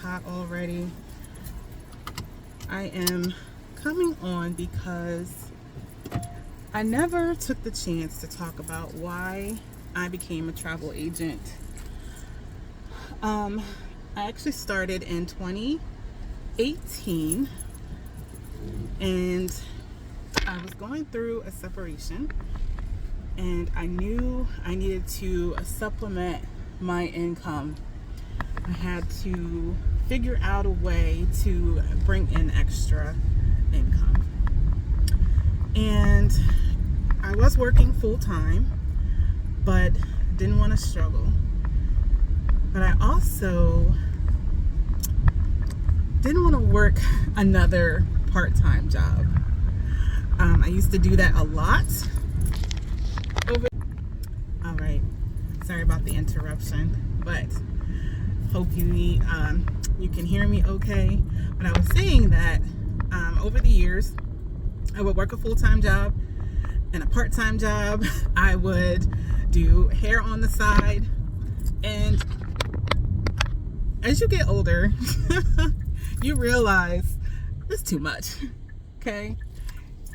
hot already. I am coming on because I never took the chance to talk about why I became a travel agent. I actually started in 2018, and I was going through a separation, and I knew I needed to supplement my income. I had to figure out a way to bring in extra income. And I was working full time, but didn't want to struggle. But I also didn't want to work another part-time job. I used to do that a lot. All right, sorry about the interruption, but hopefully you can hear me okay. But I was saying that over the years, I would work a full-time job and a part-time job. I would do hair on the side, and as you get older, you realize it's too much. Okay?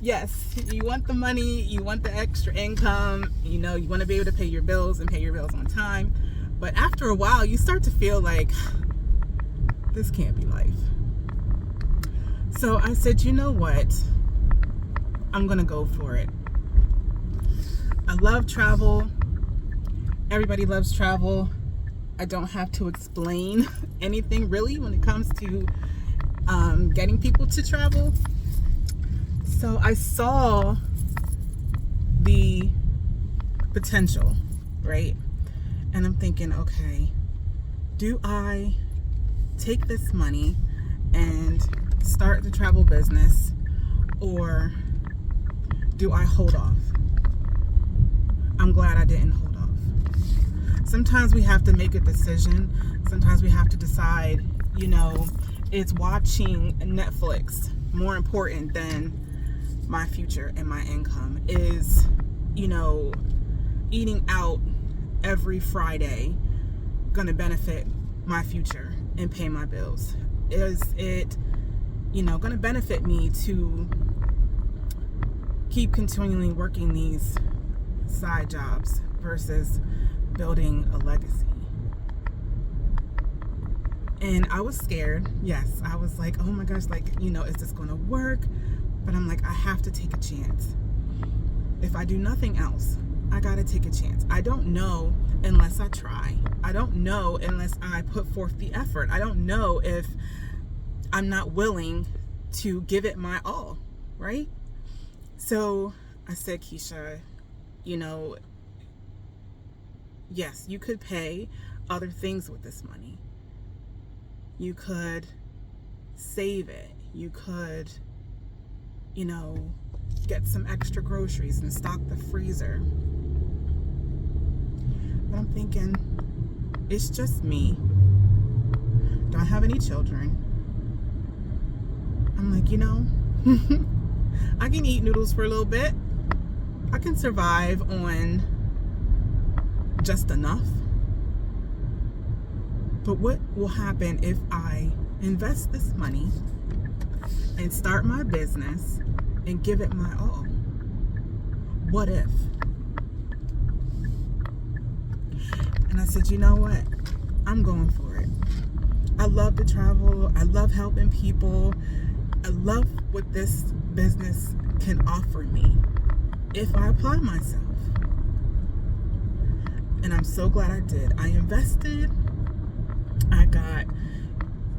Yes, you want the money, you want the extra income, you want to be able to pay your bills and pay your bills on time. But after a while, you start to feel like this can't be life. So I said, you know what? I'm going to go for it. I love travel. Everybody loves travel. I don't have to explain anything really when it comes to getting people to travel. So I saw the potential, right? And I'm thinking, okay, do I take this money and start the travel business, or do I hold off? I'm glad I didn't hold off. Sometimes we have to make a decision. Sometimes we have to decide, is watching Netflix more important than my future and my income? Is, eating out every Friday gonna benefit my future and pay my bills? Is it, gonna benefit me to keep continually working these side jobs versus building a legacy? And I was scared. Yes, I was like, oh my gosh, is this gonna work? But I'm like, I have to take a chance. If I do nothing else, I gotta take a chance. I don't know unless I try. I don't know unless I put forth the effort. I don't know if I'm not willing to give it my all, right? So I said, Keisha, yes, you could pay other things with this money. You could save it. You could, get some extra groceries and stock the freezer. But I'm thinking, it's just me. Don't have any children. I'm like, I can eat noodles for a little bit. I can survive on just enough. But what will happen if I invest this money and start my business and give it my all? What if? And I said, you know what? I'm going for it. I love to travel. I love helping people. I love what this business can offer me if I apply myself. And I'm so glad I did. I invested. I got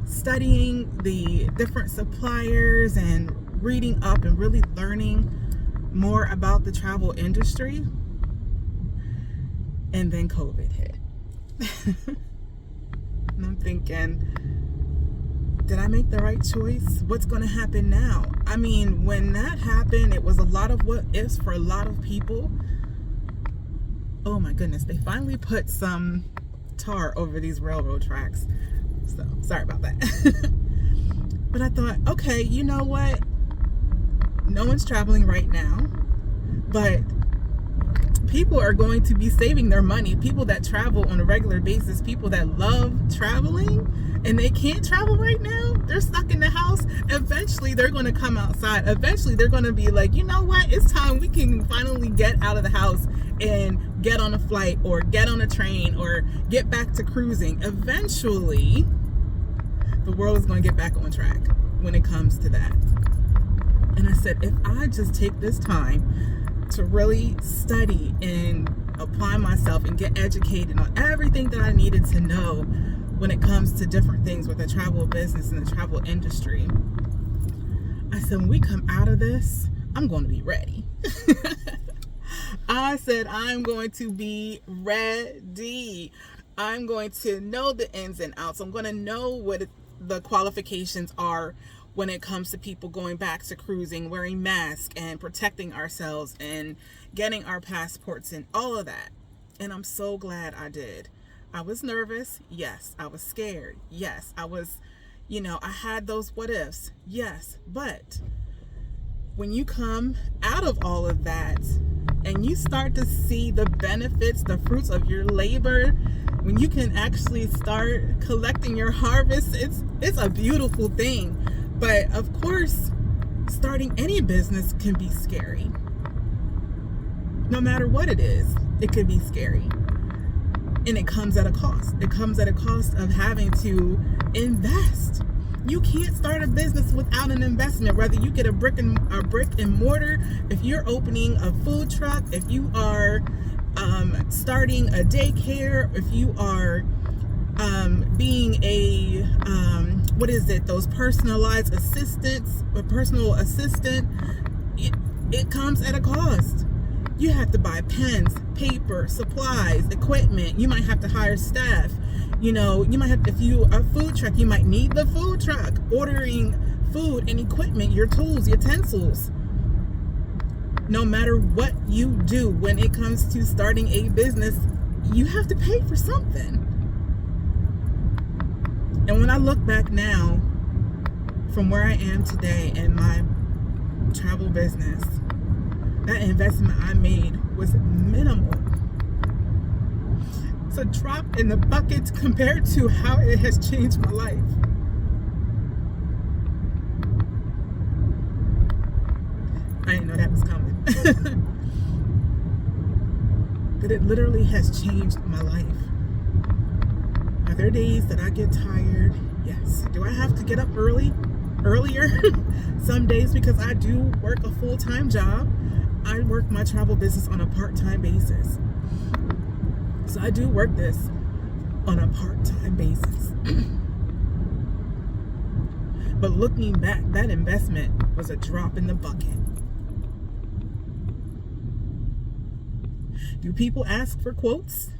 studying the different suppliers and reading up and really learning more about the travel industry. And then COVID hit. And I'm thinking, did I make the right choice? What's going to happen now? I mean, when that happened, it was a lot of what ifs for a lot of people. Oh my goodness, they finally put some tar over these railroad tracks. So, sorry about that. But I thought, okay, you know what? No one's traveling right now, but people are going to be saving their money. People that travel on a regular basis, people that love traveling, and they can't travel right now, they're stuck in the house. Eventually they're going to come outside. Eventually they're going to be like, you know what, it's time we can finally get out of the house and get on a flight or get on a train or get back to cruising. Eventually the world is going to get back on track when it comes to that. And I said, if I just take this time to really study and apply myself and get educated on everything that I needed to know when it comes to different things with the travel business and the travel industry, I said, when we come out of this, I'm going to be ready. I said, I'm going to be ready. I'm going to know the ins and outs. I'm going to know what the qualifications are when it comes to people going back to cruising, wearing masks and protecting ourselves and getting our passports and all of that. And I'm so glad I did. I was nervous. Yes. I was scared. Yes. I was, I had those what ifs. Yes. But when you come out of all of that and you start to see the benefits, the fruits of your labor, when you can actually start collecting your harvest, it's a beautiful thing. But of course, starting any business can be scary. No matter what it is, it could be scary. And it comes at a cost. It comes at a cost of having to invest. You can't start a business without an investment, whether you get a brick and mortar, if you're opening a food truck, if you are starting a daycare, if you are being a those personalized assistants, a personal assistant, it comes at a cost. You have to buy pens, paper, supplies, equipment. You might have to hire staff. You might have, if you are a food truck, you might need the food truck, ordering food and equipment, your tools, utensils. No matter what you do when it comes to starting a business, you have to pay for something. And when I look back now from where I am today in my travel business, that investment I made was minimal. It's a drop in the bucket compared to how it has changed my life. I didn't know that was coming. But it literally has changed my life. Are there days that I get tired? Yes. Do I have to get up earlier? Some days, because I do work a full-time job. I work my travel business on a part-time basis. So I do work this on a part-time basis. But looking back, that investment was a drop in the bucket. Do people ask for quotes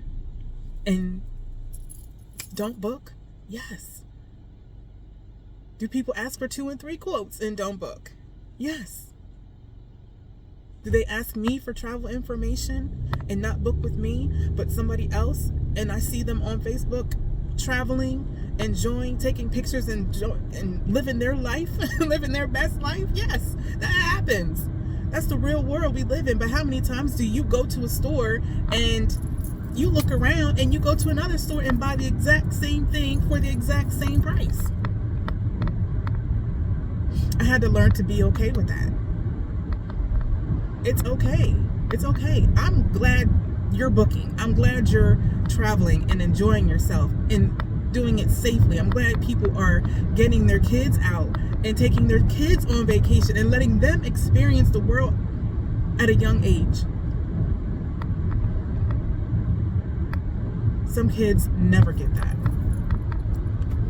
and don't book? Yes. Do people ask for 2 and 3 quotes and don't book? Yes. Do they ask me for travel information and not book with me, but somebody else, and I see them on Facebook traveling, enjoying, taking pictures and living their life, living their best life? Yes, that happens. That's the real world we live in. But how many times do you go to a store and you look around and you go to another store and buy the exact same thing for the exact same price? I had to learn to be okay with that. It's okay. It's okay. I'm glad you're booking. I'm glad you're traveling and enjoying yourself and doing it safely. I'm glad people are getting their kids out and taking their kids on vacation and letting them experience the world at a young age. Some kids never get that.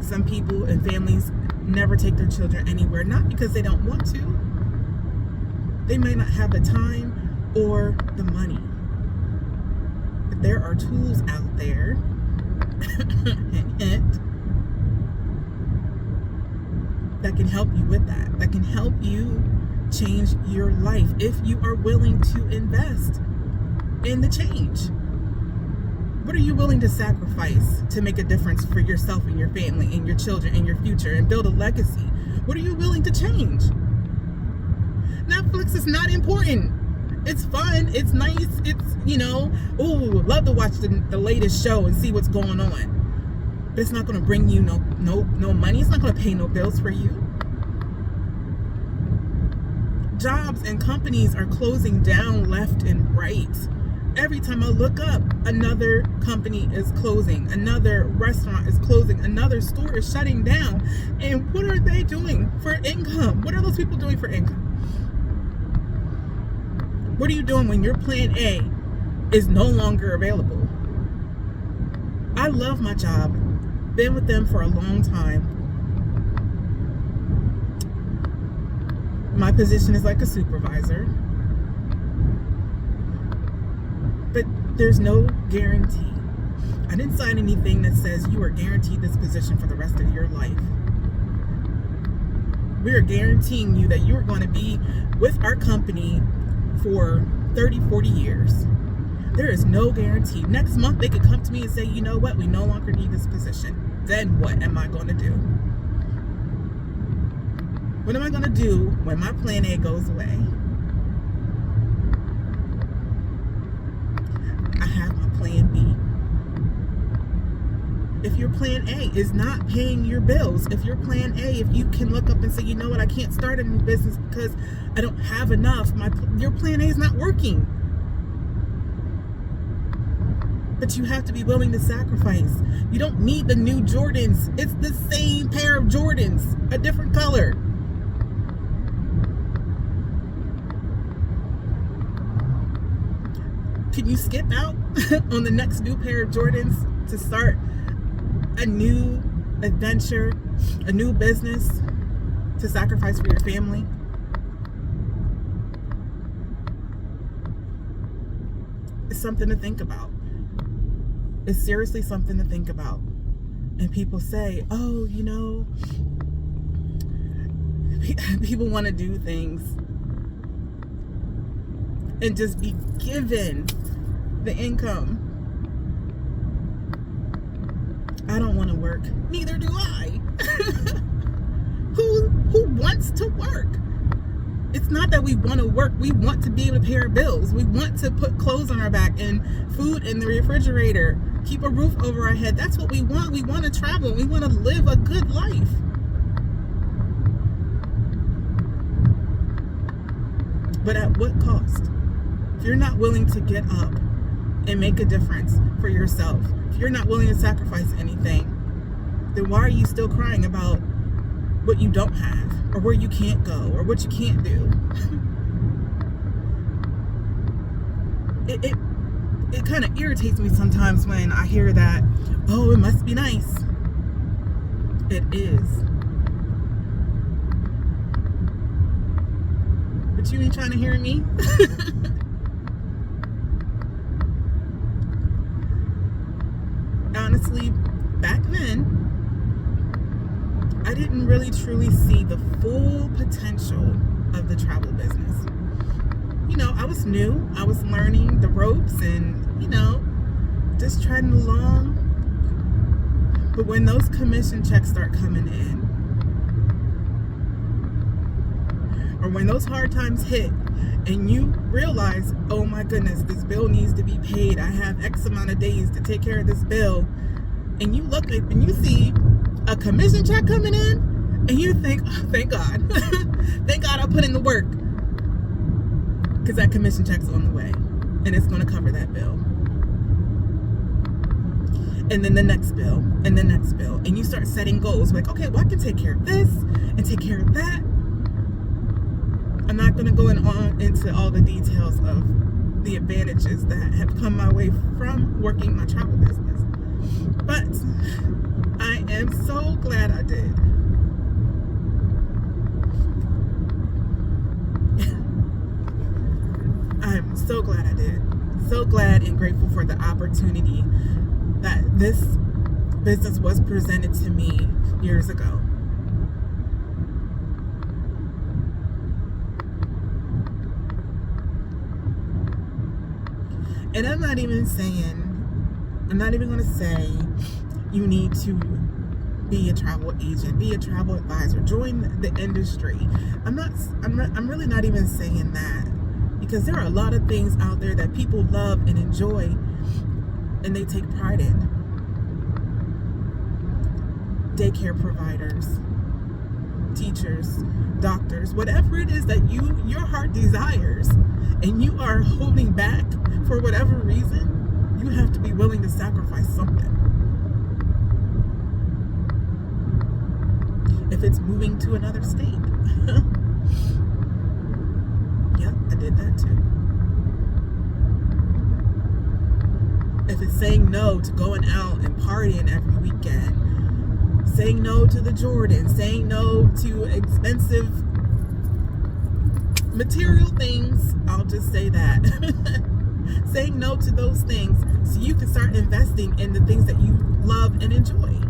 Some people and families never take their children anywhere, not because they don't want to. They may not have the time or the money. But there are tools out there that can help you with that. That can help you change your life if you are willing to invest in the change. What are you willing to sacrifice to make a difference for yourself and your family and your children and your future and build a legacy? What are you willing to change? Netflix is not important. It's fun. It's nice. It's, love to watch the latest show and see what's going on. but it's not going to bring you no money. It's not going to pay no bills for you. Jobs and companies are closing down left and right. Every time I look up, another company is closing, another restaurant is closing, another store is shutting down. And what are they doing for income? What are those people doing for income? What are you doing when your plan A is no longer available? I love my job. Been with them for a long time. My position is like a supervisor. But there's no guarantee. I didn't sign anything that says you are guaranteed this position for the rest of your life. We are guaranteeing you that you're going to be with our company for 30, 40 years. There is no guarantee. Next month, they could come to me and say, you know what? We no longer need this position. Then what am I going to do? What am I going to do when my plan A goes away? I have my plan B. If your plan A is not paying your bills, if your plan A, if you can look up and say, you know what, I can't start a new business because I don't have enough, your plan A is not working. But you have to be willing to sacrifice. You don't need the new Jordans. It's the same pair of Jordans, a different color. Can you skip out on the next new pair of Jordans to start a new adventure, a new business, to sacrifice for your family? It's something to think about. It's seriously something to think about. And people say, oh, you know, people want to do things and just be given the income. I don't want to work. Neither do I. Who wants to work? It's not that we want to work. We want to be able to pay our bills. We want to put clothes on our back and food in the refrigerator, keep a roof over our head. That's what we want. We want to travel. We want to live a good life. But at what cost? If you're not willing to get up and make a difference for yourself, if you're not willing to sacrifice anything, then why are you still crying about what you don't have, or where you can't go, or what you can't do? It kind of irritates me sometimes when I hear that, oh, it must be nice. It is. But you ain't trying to hear me? Honestly, back then, I didn't really truly see the full potential of the travel business. You know, I was new. I was learning the ropes and, you know, just treading along. But when those commission checks start coming in, or when those hard times hit and you realize, oh my goodness, this bill needs to be paid. I have X amount of days to take care of this bill. And you look up and you see a commission check coming in, and you think, oh, thank God. Thank God I put in the work. Because that commission check's on the way, and it's going to cover that bill. And then the next bill, and the next bill. And you start setting goals like, okay, well, I can take care of this and take care of that. I'm not going to go into all the details of the advantages that have come my way from working my travel business. But I am so glad I did. I'm so glad I did. So glad and grateful for the opportunity that this business was presented to me years ago. And I'm not even going to say you need to be a travel agent, be a travel advisor, join the industry. I'm really not even saying that, because there are a lot of things out there that people love and enjoy and they take pride in. daycare providers, teachers, doctors, whatever it is that your heart desires, and you are holding back for whatever reason, you have to be willing to sacrifice something. If it's moving to another state. Yep, I did that too. If it's saying no to going out and partying every weekend, saying no to the Jordan, saying no to expensive material things, I'll just say that. Saying no to those things so you can start investing in the things that you love and enjoy.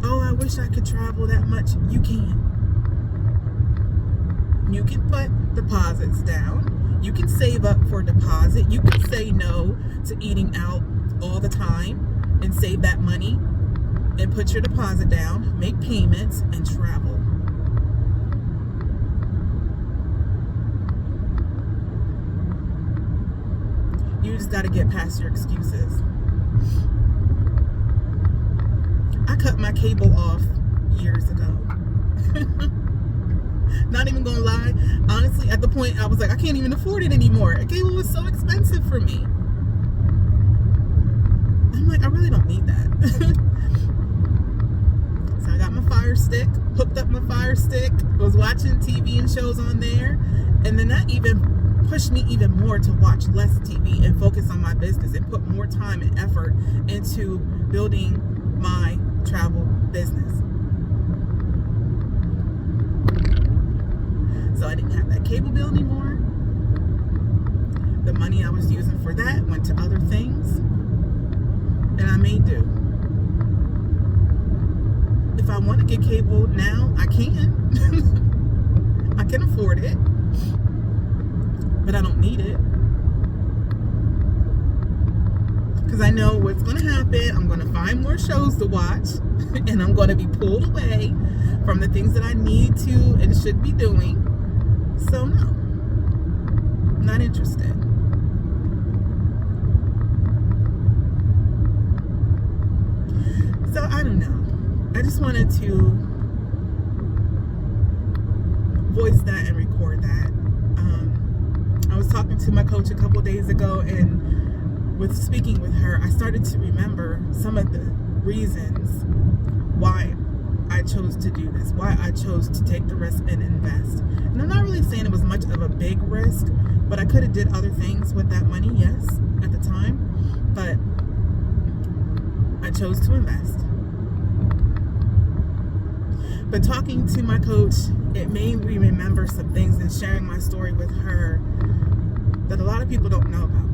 Oh, I wish I could travel that much. You can. You can put deposits down. You can save up for a deposit. You can say no to eating out all the time and save that money and put your deposit down, make payments, and travel. You just got to get past your excuses. I cut my cable off years ago. Not even gonna lie. Honestly, at the point I was like, I can't even afford it anymore. A cable was so expensive for me. I'm like, I really don't need that. So I got my Fire Stick, hooked up my Fire Stick, was watching TV and shows on there, and then that even pushed me even more to watch less TV and focus on my business and put more time and effort into building my travel business. So I didn't have that cable bill anymore. The money I was using for that went to other things, and I made do. If I want to get cable now, I can. I can afford it, but I don't need it. Because I know what's going to happen. I'm going to find more shows to watch, and I'm going to be pulled away from the things that I need to and should be doing. So no, I'm not interested. So I don't know. I just wanted to voice that and record that. I was talking to my coach a couple days ago, and with speaking with her, I started to remember some of the reasons why I chose to do this, why I chose to take the risk and invest. And I'm not really saying it was much of a big risk, but I could have did other things with that money, yes, at the time, but I chose to invest. But talking to my coach, it made me remember some things and sharing my story with her that a lot of people don't know about me.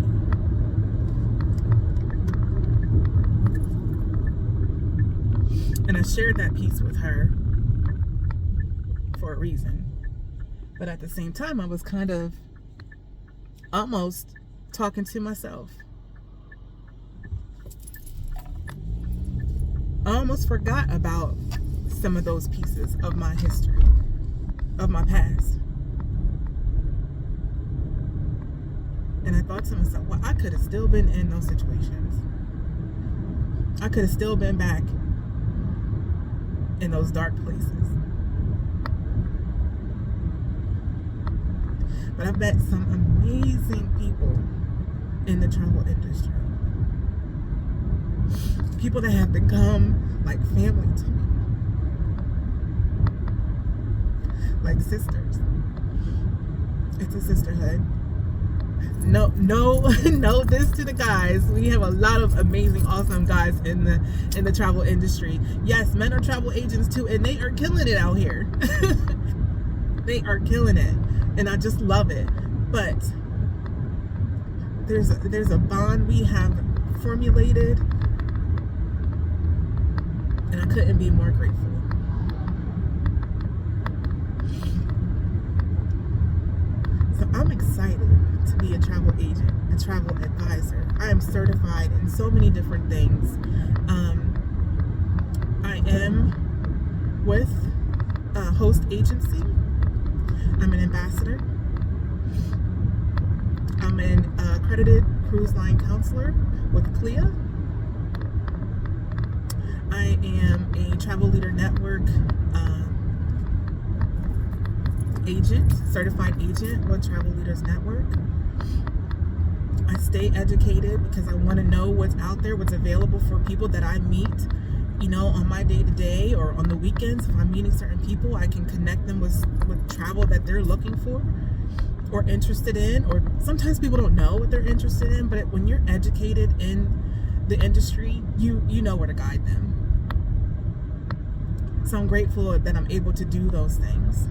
And I shared that piece with her for a reason. But at the same time, I was kind of almost talking to myself. I almost forgot about some of those pieces of my history, of my past. And I thought to myself, well, I could have still been in those situations. I could have still been back in those dark places. But I've met some amazing people in the travel industry. People that have become like family to me. Like sisters. It's a sisterhood. No this to the guys. We have a lot of amazing, awesome guys in the travel industry. Yes, men are travel agents too, and they are killing it out here. They are killing it, and I just love it. But there's a bond we have formulated, and I couldn't be more grateful. So I'm excited to be a travel agent, a travel advisor. I am certified in so many different things. I am with a host agency. I'm an ambassador. I'm an accredited cruise line counselor with CLIA. am a Travel Leader Network agent, certified agent with Travel Leaders Network. I stay educated because I want to know what's out there, what's available for people that I meet, you know, on my day-to-day or on the weekends. If I'm meeting certain people, I can connect them with travel that they're looking for or interested in, or sometimes people don't know what they're interested in, but when you're educated in the industry, you know where to guide them. So I'm grateful that I'm able to do those things.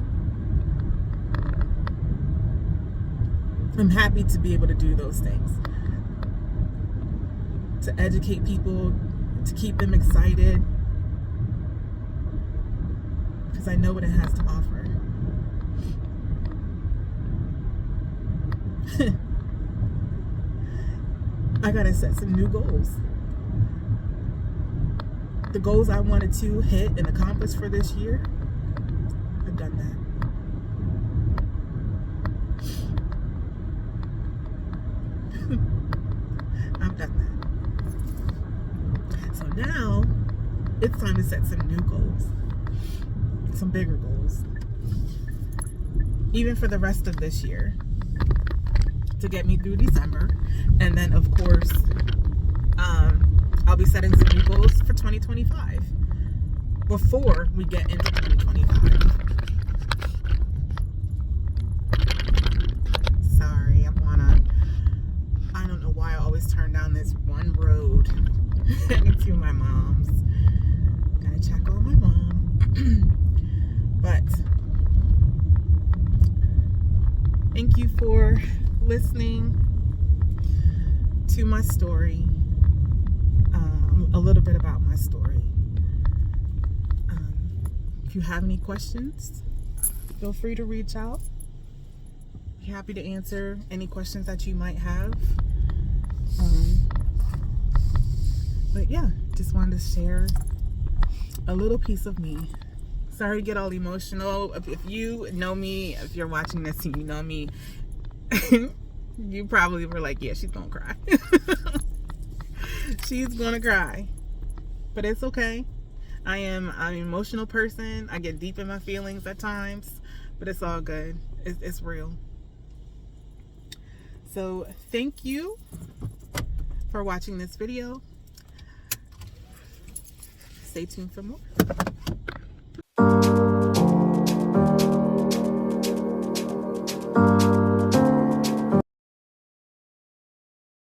I'm happy to be able to do those things. To educate people, to keep them excited, because I know what it has to offer. I gotta set some new goals. The goals I wanted to hit and accomplish for this year, I've done that. I've done that. So now it's time to set some new goals, some bigger goals, even for the rest of this year, to get me through December. And then of course I'll be setting some new goals for 2025 before we get into 2025. Sorry, I don't know why I always turn down this one road heading to my mom's. Gotta check on my mom. But thank you for listening to my story, a little bit about my story. If you have any questions, feel free to reach out. I'm happy to answer any questions that you might have. But yeah, just wanted to share a little piece of me. Sorry to get all emotional. If you know me, if you're watching this and you know me, you probably were like, yeah, she's gonna cry. She's gonna cry. But it's okay. I'm an emotional person. I get deep in my feelings at times, but it's all good. It's real. So thank you for watching this video. Stay tuned for more.